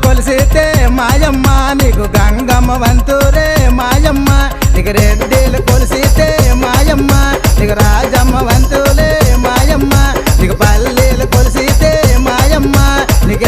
కొలిసితే మాయమ్మ నీకు గంగమ్మ వంతురే మాయమ్మ నీకు రెడ్డిలు కొలిసితే మాయమ్మ నీకు రాజమ్మ వంతులే మాయమ్మ నీకు పల్లెలు కొలిసితే మాయమ్మ నీకు